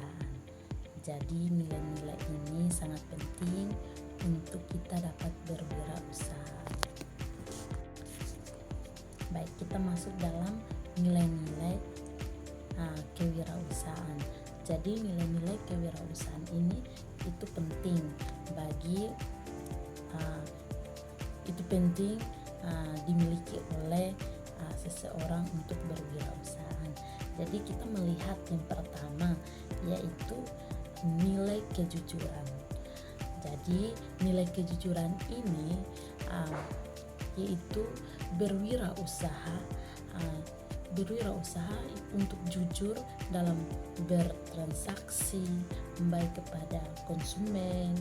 kewirausahaan. Jadi nilai-nilai ini sangat penting untuk kita dapat berwirausaha. Baik, kita masuk dalam nilai-nilai kewirausahaan. Jadi nilai-nilai kewirausahaan ini itu penting bagi dimiliki oleh seseorang untuk berwirausaha. Jadi kita melihat yang pertama yaitu nilai kejujuran. Jadi nilai kejujuran ini yaitu berwirausaha untuk jujur dalam bertransaksi baik kepada konsumen,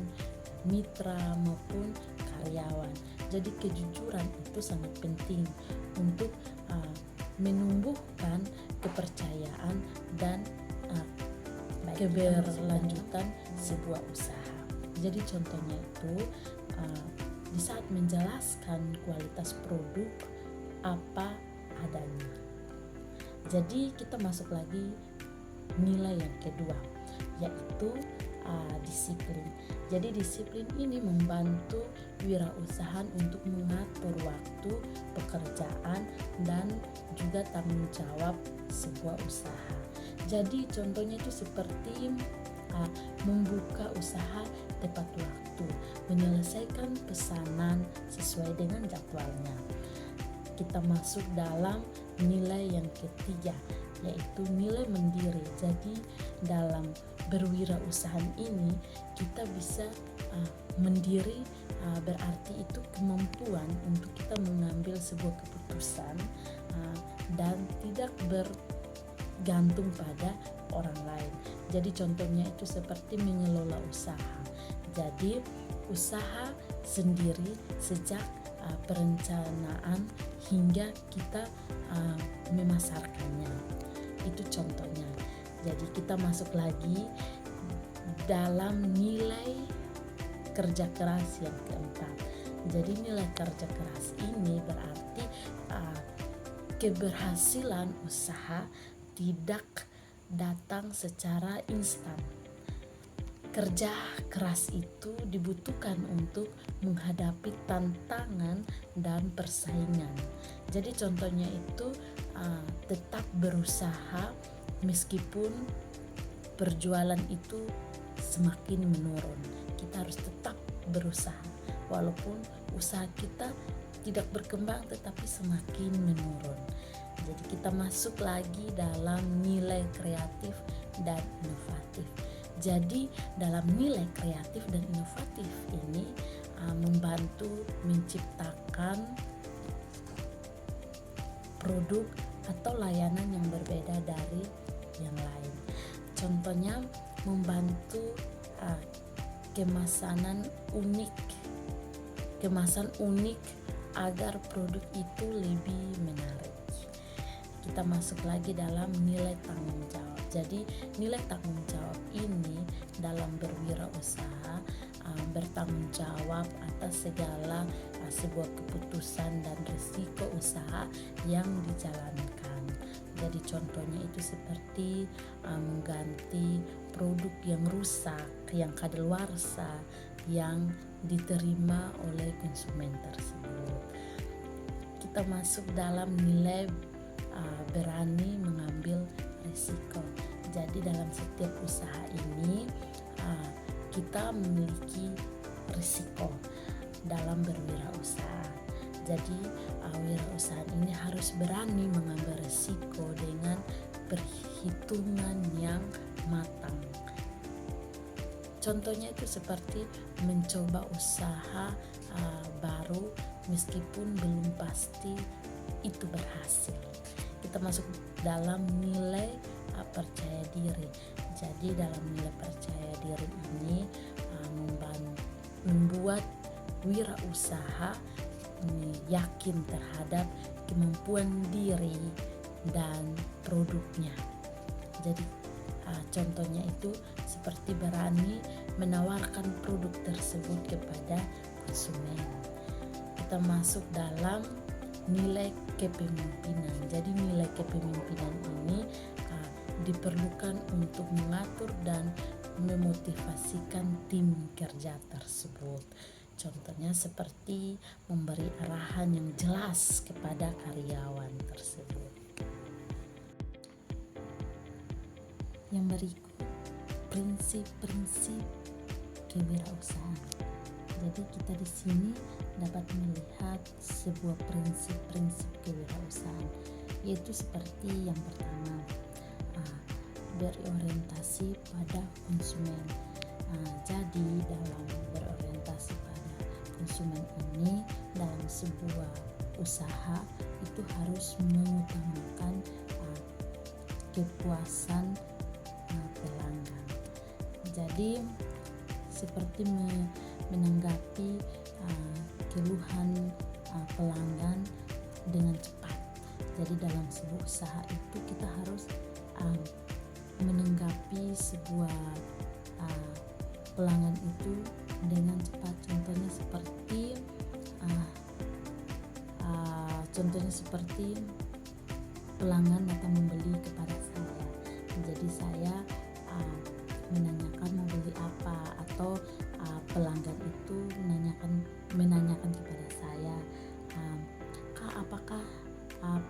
mitra maupun karyawan. Jadi kejujuran itu sangat penting untuk menumbuhkan kepercayaan dan keberlanjutan sebuah usaha. Jadi contohnya itu di saat menjelaskan kualitas produk apa adanya. Jadi kita masuk lagi nilai yang kedua yaitu disiplin. Jadi disiplin ini membantu wirausahaan untuk mengatur waktu, pekerjaan, dan juga tanggung jawab sebuah usaha. Jadi contohnya itu seperti membuka usaha tepat waktu, menyelesaikan pesanan sesuai dengan jadwalnya. Kita masuk dalam nilai yang ketiga yaitu nilai mandiri. Jadi dalam berwirausaha ini kita bisa mandiri, berarti itu kemampuan untuk kita mengambil sebuah keputusan dan tidak bergantung pada orang lain. Jadi contohnya itu seperti mengelola usaha. Jadi usaha sendiri sejak perencanaan hingga kita memasarkannya. Itu contohnya. Jadi kita masuk lagi dalam nilai kerja keras yang keempat. Jadi nilai kerja keras ini berarti keberhasilan usaha tidak datang secara instan. Kerja keras itu dibutuhkan untuk menghadapi tantangan dan persaingan. Jadi contohnya itu tetap berusaha meskipun perjualan itu semakin menurun. Kita harus tetap berusaha walaupun usaha kita tidak berkembang tetapi semakin menurun. Jadi kita masuk lagi dalam nilai kreatif dan inovatif. Jadi dalam nilai kreatif dan inovatif ini membantu menciptakan produk atau layanan yang berbeda dari yang lain. Contohnya membantu kemasan unik agar produk itu lebih menarik. Kita masuk lagi dalam nilai tanggung jawab. Jadi nilai tanggung jawab ini dalam berwirausaha bertanggung jawab atas segala sebuah keputusan dan risiko usaha yang dijalankan. Jadi contohnya itu seperti mengganti produk yang rusak, yang kadaluarsa, yang diterima oleh konsumen tersebut. Kita masuk dalam nilai berani mengambil risiko. Jadi dalam setiap usaha ini kita memiliki risiko dalam berwirausaha. Jadi wirausaha ini harus berani mengambil risiko dengan perhitungan yang matang. Contohnya itu seperti mencoba usaha baru meskipun belum pasti itu berhasil. Kita masuk dalam nilai percaya diri. Jadi dalam nilai percaya diri ini membuat wirausaha yakin terhadap kemampuan diri dan produknya. Jadi contohnya itu seperti berani menawarkan produk tersebut kepada konsumen. Kita masuk dalam nilai kepemimpinan. Jadi nilai kepemimpinan ini diperlukan untuk mengatur dan memotivasikan tim kerja tersebut. Contohnya seperti memberi arahan yang jelas kepada karyawan tersebut. Yang berikut, prinsip-prinsip kewirausahaan. Jadi kita di sini dapat melihat sebuah prinsip-prinsip kewirausahaan, yaitu seperti yang pertama, berorientasi pada konsumen. Jadi dalam berorientasi pada konsumen ini, dalam sebuah usaha itu harus mengutamakan kepuasan pelanggan. Jadi seperti menanggapi keluhan pelanggan dengan cepat. Jadi dalam sebuah usaha itu kita harus menanggapi sebuah pelanggan itu dengan cepat. Contohnya seperti pelanggan datang membeli kepada saya. Jadi saya menanyakan mau beli apa, atau pelanggan itu menanyakan kepada saya, Kak, apakah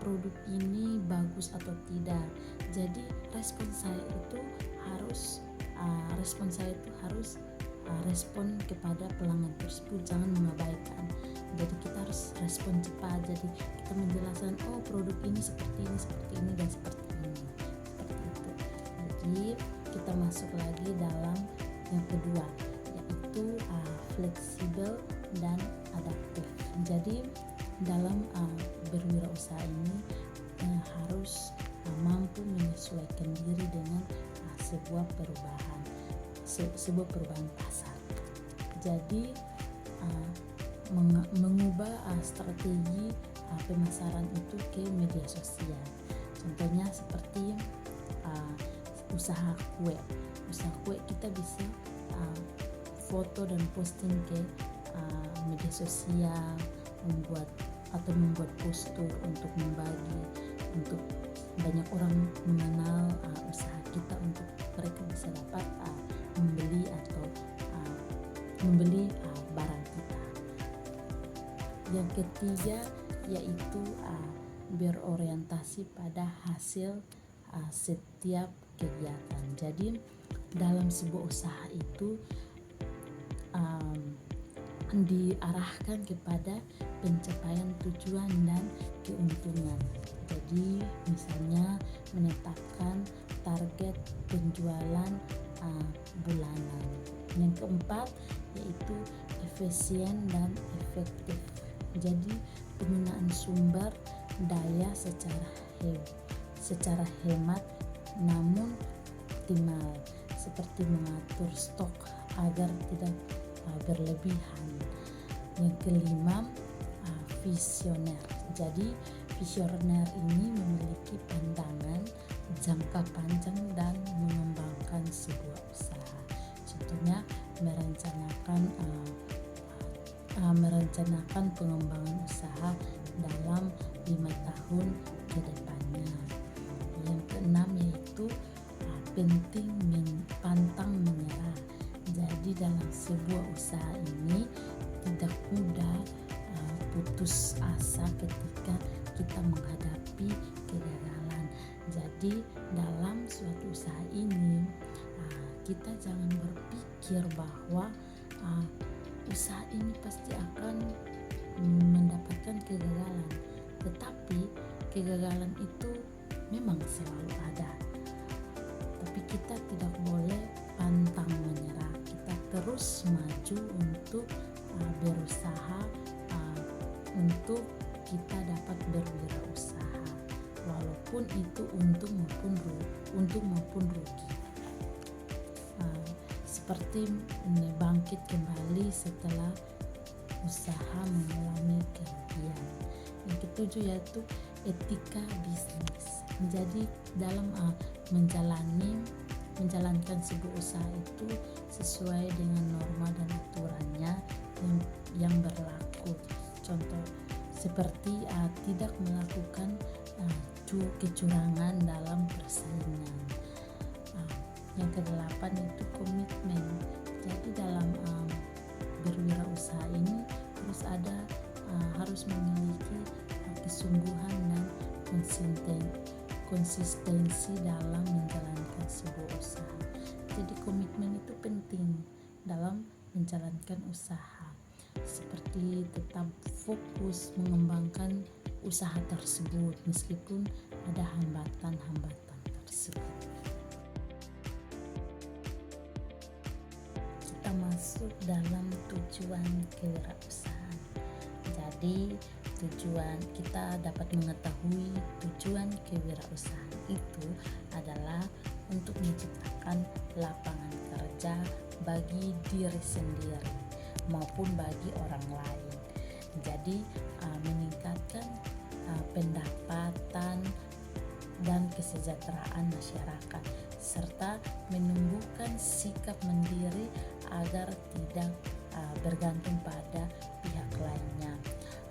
produk ini bagus atau tidak. Jadi respon saya itu harus respon kepada pelanggan tersebut, jangan mengabaikan. Jadi kita harus respon cepat. Jadi kita menjelaskan, oh produk ini seperti ini dan seperti ini, seperti itu. Jadi kita masuk lagi dalam yang kedua, yaitu fleksibel dan adaptif. Jadi dalam berwirausaha ini harus mampu menyesuaikan diri dengan sebuah perubahan pasar. Jadi mengubah strategi pemasaran itu ke media sosial. Contohnya seperti usaha kue kita bisa foto dan posting ke media sosial, membuat postur untuk membagi, untuk banyak orang mengenal usaha kita, untuk mereka bisa dapat membeli barang kita. Yang ketiga yaitu berorientasi pada hasil setiap kegiatan. Jadi dalam sebuah usaha itu diarahkan kepada pencapaian tujuan dan keuntungan. Jadi misalnya menetapkan target penjualan bulanan. Yang keempat yaitu efisien dan efektif. Jadi penggunaan sumber daya secara hemat namun optimal, seperti mengatur stok agar tidak berlebihan. Yang kelima, visioner. Jadi visioner ini memiliki pandangan jangka panjang dan mengembangkan sebuah usaha. Contohnya merencanakan pengembangan usaha dalam 5 tahun ke depannya. Yang keenam yaitu penting pantang menyerah. Jadi dalam sebuah usaha ini tidak mudah putus asa ketika kita menghadapi kegagalan. Jadi dalam suatu usaha ini kita jangan berpikir bahwa usaha ini pasti akan mendapatkan kegagalan, tetapi kegagalan itu memang selalu ada. Tapi kita tidak boleh pantang menyerah. Kita terus maju untuk berusaha untuk kita dapat berwirausaha, walaupun itu untung maupun rugi. Seperti bangkit kembali setelah usaha mengalami kerugian. Yang ketujuh yaitu etika bisnis. Jadi dalam menjalankan sebuah usaha itu sesuai dengan norma dan aturannya yang berlaku. Contoh seperti tidak melakukan kecurangan dalam persaingan, Yang kedelapan itu komitmen. Jadi dalam berwirausaha ini harus memiliki kesungguhan dan konsistensi dalam menjalankan sebuah usaha. Jadi komitmen itu penting dalam menjalankan usaha, seperti tetap fokus mengembangkan usaha tersebut meskipun ada hambatan-hambatan tersebut. Kita masuk dalam tujuan kewirausahaan. Jadi kita dapat mengetahui tujuan kewirausahaan itu adalah untuk menciptakan lapangan kerja bagi diri sendiri maupun bagi orang lain. Jadi meningkatkan pendapatan dan kesejahteraan masyarakat serta menumbuhkan sikap mandiri agar tidak bergantung pada pihak lainnya.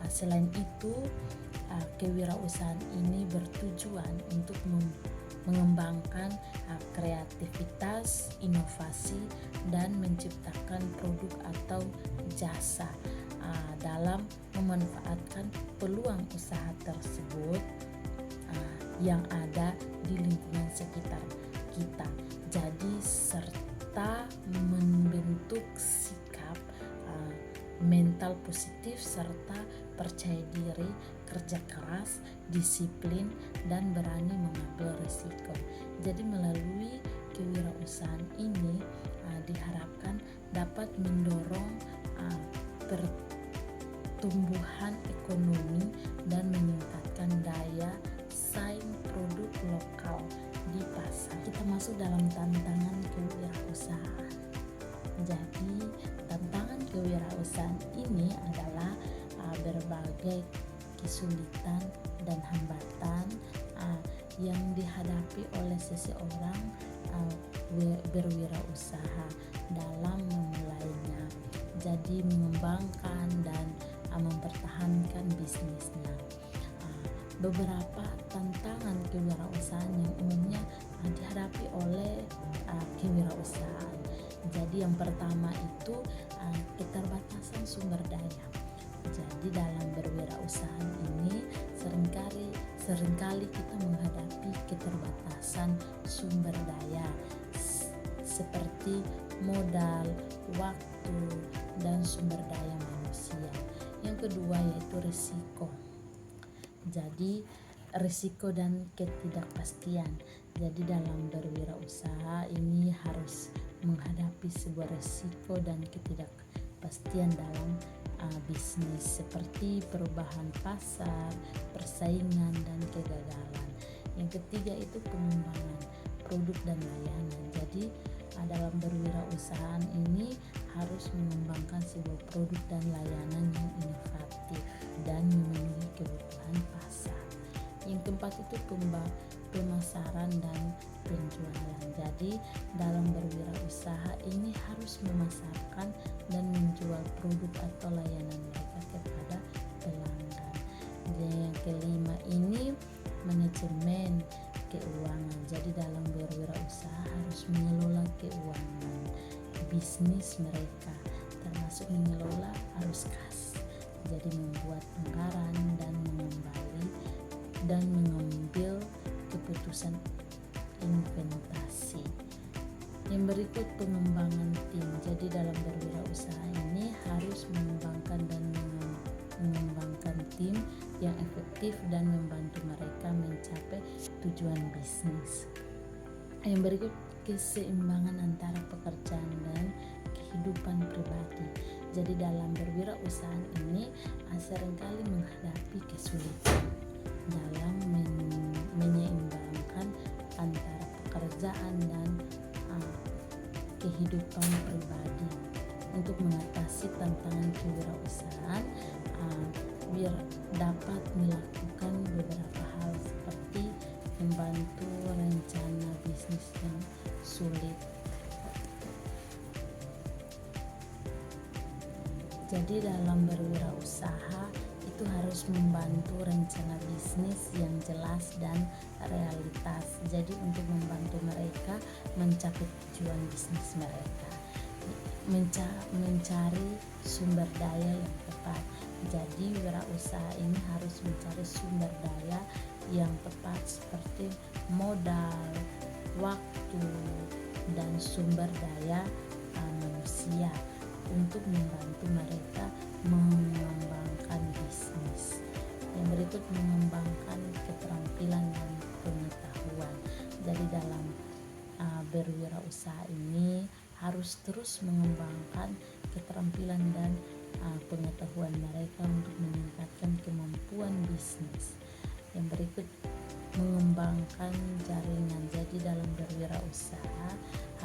Selain itu, kewirausahaan ini bertujuan untuk mengembangkan kreativitas, inovasi, dan menciptakan produk atau jasa dalam memanfaatkan peluang usaha tersebut yang ada di lingkungan sekitar kita. Jadi serta membentuk sikap mental positif serta percaya diri, kerja keras, disiplin, dan berani mengambil risiko. Jadi melalui kewirausahaan ini diharapkan dapat mendorong pertumbuhan ekonomi dan meningkatkan daya saing produk lokal di pasar. Kita masuk dalam tantangan kewirausahaan. Jadi tantangan kewirausahaan ini adalah berbagai kesulitan dan hambatan yang dihadapi oleh seseorang berwirausaha dalam memulainya. Jadi mengembangkan dan mempertahankan bisnisnya. Beberapa tantangan kewirausahaan yang umumnya dihadapi oleh kewirausahaan. Jadi yang pertama itu keterbatasan sumber daya. Jadi dalam berwirausaha ini seringkali kita menghadapi keterbatasan sumber daya seperti modal, waktu, dan sumber daya manusia. Yang kedua yaitu risiko. Jadi risiko dan ketidakpastian. Jadi dalam berwirausaha ini harus menghadapi sebuah risiko dan ketidakpastian dalam bisnis seperti perubahan pasar, persaingan, dan kegagalan. Yang ketiga itu pengembangan produk dan layanan. Jadi dalam berwirausaha ini harus mengembangkan sebuah produk dan layanan yang inovatif dan memenuhi kebutuhan pasar. Yang keempat itu pemasaran dan penjualan. Jadi dalam berwirausaha ini harus memasarkan dan menjual produk atau layanan mereka kepada pelanggan. Dan yang kelima ini manajemen keuangan. Jadi dalam berwirausaha harus mengelola keuangan bisnis mereka, termasuk mengelola arus kas. Jadi membuat anggaran dan mengambil keputusan investasi. Yang berikut pengembangan tim. Jadi dalam berwirausaha ini harus mengembangkan tim yang efektif dan membantu mereka mencapai tujuan bisnis. Yang berikut keseimbangan antara pekerjaan dan kehidupan pribadi. Jadi dalam berwirausaha ini seringkali menghadapi kesulitan dalam menyeimbangkan antara pekerjaan dan kehidupan pribadi. Untuk mengatasi tantangan kewirausahaan, biar dapat melakukan beberapa hal seperti membantu rencana bisnis yang sulit. Jadi dalam berwirausaha itu harus membantu rencana bisnis yang jelas dan realitas. Jadi untuk membantu mereka mencapai tujuan bisnis mereka, mencari sumber daya yang tepat. Jadi wirausaha ini harus mencari sumber daya yang tepat seperti modal, waktu, dan sumber daya manusia untuk membantu mereka mengembangkan bisnis. Yang berikut, mengembangkan keterampilan dan pengetahuan. Jadi dalam berwirausaha ini harus terus mengembangkan keterampilan dan pengetahuan mereka untuk meningkatkan kemampuan bisnis. Yang berikut, mengembangkan jaringan. Jadi dalam berwirausaha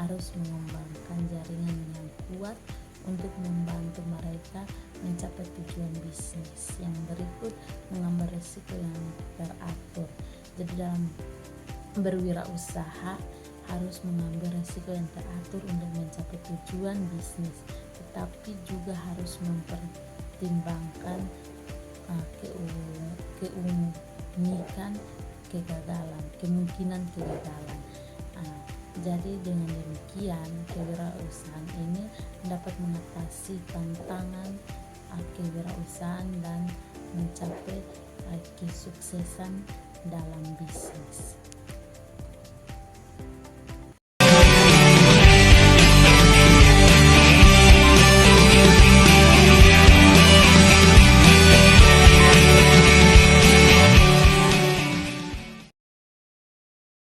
harus mengembangkan jaringan yang kuat untuk membantu mereka mencapai tujuan bisnis. Yang berikut, mengambil risiko yang teratur. Jadi dalam berwirausaha harus mengambil risiko yang teratur untuk mencapai tujuan bisnis, tetapi juga harus mempertimbangkan kemungkinan kegagalan. Jadi dengan demikian kewirausahaan ini dapat mengatasi tantangan kewirausahaan dan mencapai kesuksesan dalam bisnis.